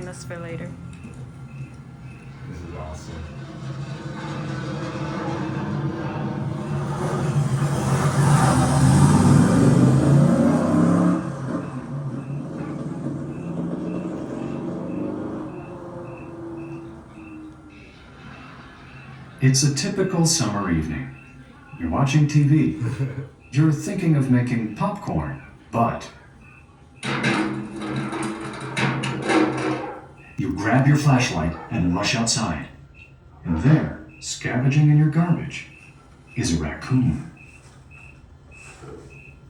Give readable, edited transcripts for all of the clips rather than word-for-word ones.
this for later. This is awesome. It's a typical summer evening. You're watching TV. You're thinking of making popcorn, but you grab your flashlight and rush outside. And there, scavenging in your garbage, is a raccoon.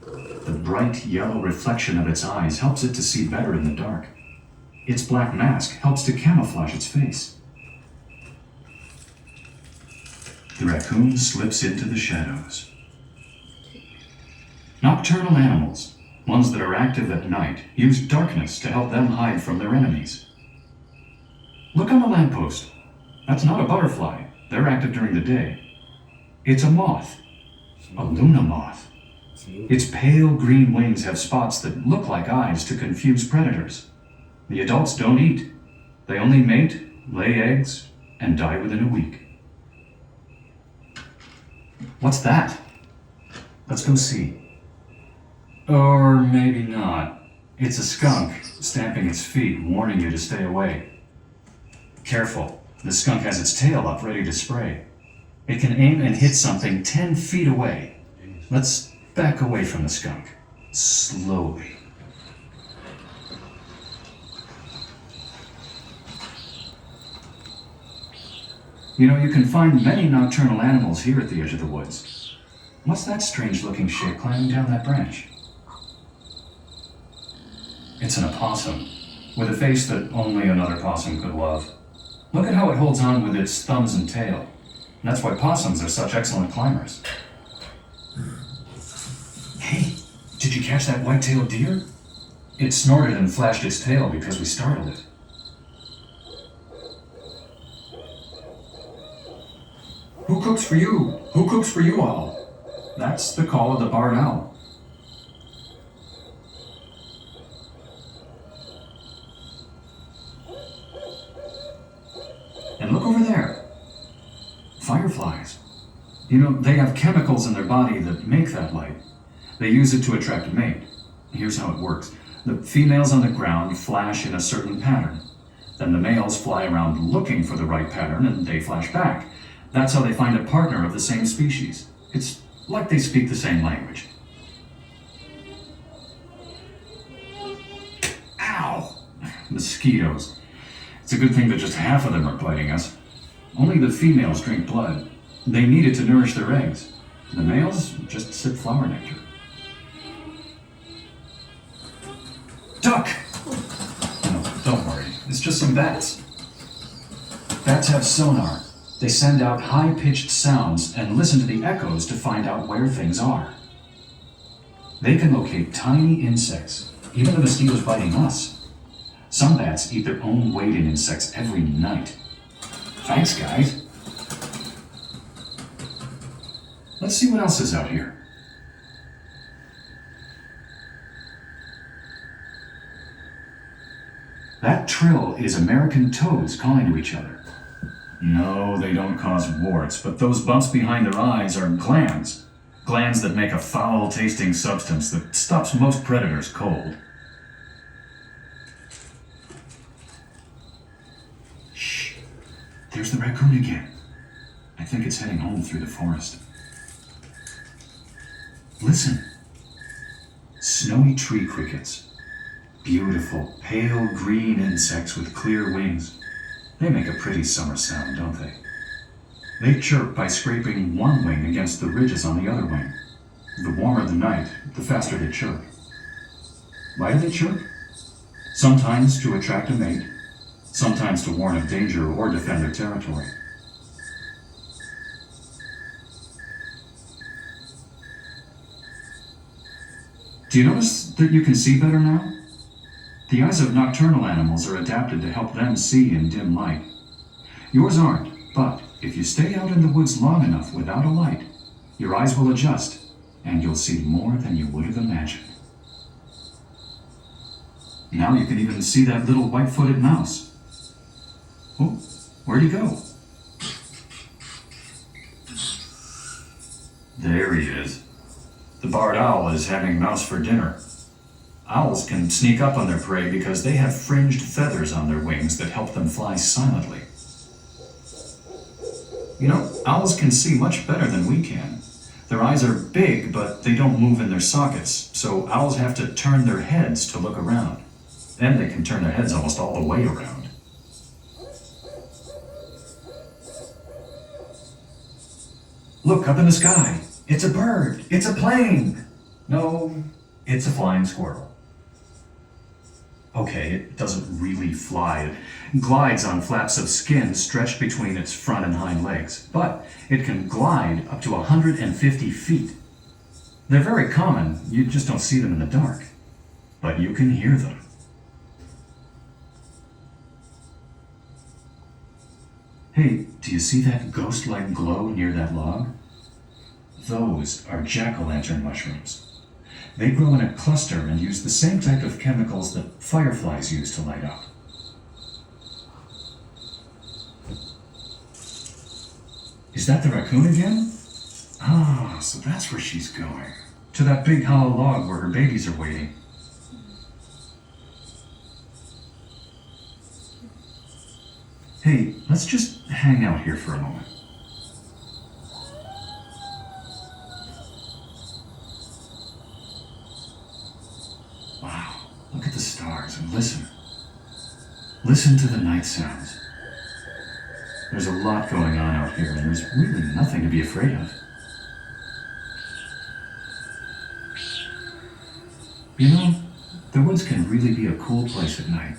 The bright yellow reflection of its eyes helps it to see better in the dark. Its black mask helps to camouflage its face. The raccoon slips into the shadows. Nocturnal animals, ones that are active at night, use darkness to help them hide from their enemies. Look on the lamppost. That's not a butterfly. They're active during the day. It's a moth, a Luna moth. Its pale green wings have spots that look like eyes to confuse predators. The adults don't eat. They only mate, lay eggs, and die within a week. What's that? Let's go see. Or maybe not. It's a skunk, stamping its feet, warning you to stay away. Careful, the skunk has its tail up, ready to spray. It can aim and hit something 10 feet away. Let's back away from the skunk, slowly. You know, you can find many nocturnal animals here at the edge of the woods. What's that strange-looking shape climbing down that branch? It's an opossum, with a face that only another possum could love. Look at how it holds on with its thumbs and tail. And that's why possums are such excellent climbers. Hey, did you catch that white-tailed deer? It snorted and flashed its tail because we startled it. Who cooks for you? Who cooks for you all? That's the call of the barred owl. And look over there. Fireflies. You know, they have chemicals in their body that make that light. They use it to attract a mate. Here's how it works. The females on the ground flash in a certain pattern. Then the males fly around looking for the right pattern and they flash back. That's how they find a partner of the same species. It's like they speak the same language. Ow! Mosquitoes. It's a good thing that just half of them are biting us. Only the females drink blood. They need it to nourish their eggs. The males just sip flower nectar. Duck! No, don't worry. It's just some bats. Bats have sonar. They send out high-pitched sounds and listen to the echoes to find out where things are. They can locate tiny insects, even the mosquitoes biting us. Some bats eat their own weight in insects every night. Thanks, guys. Let's see what else is out here. That trill is American toads calling to each other. No, they don't cause warts, but those bumps behind their eyes are glands. Glands that make a foul-tasting substance that stops most predators cold. Shh. There's the raccoon again. I think it's heading home through the forest. Listen. Snowy tree crickets. Beautiful, pale green insects with clear wings. They make a pretty summer sound, don't they? They chirp by scraping one wing against the ridges on the other wing. The warmer the night, the faster they chirp. Why do they chirp? Sometimes to attract a mate, sometimes to warn of danger or defend their territory. Do you notice that you can see better now? The eyes of nocturnal animals are adapted to help them see in dim light. Yours aren't, but if you stay out in the woods long enough without a light, your eyes will adjust, and you'll see more than you would have imagined. Now you can even see that little white-footed mouse. Oh, where'd he go? There he is. The barred owl is having mouse for dinner. Owls can sneak up on their prey because they have fringed feathers on their wings that help them fly silently. You know, owls can see much better than we can. Their eyes are big, but they don't move in their sockets, so owls have to turn their heads to look around. And they can turn their heads almost all the way around. Look, up in the sky. It's a bird. It's a plane. No, it's a flying squirrel. Okay, it doesn't really fly. It glides on flaps of skin stretched between its front and hind legs, but it can glide up to 150 feet. They're very common, you just don't see them in the dark. But you can hear them. Hey, do you see that ghost-like glow near that log? Those are jack-o'-lantern mushrooms. They grow in a cluster and use the same type of chemicals that fireflies use to light up. Is that the raccoon again? Ah, so that's where she's going. To that big hollow log where her babies are waiting. Hey, let's just hang out here for a moment. Wow, look at the stars and listen. Listen to the night sounds. There's a lot going on out here, and there's really nothing to be afraid of. You know, the woods can really be a cool place at night.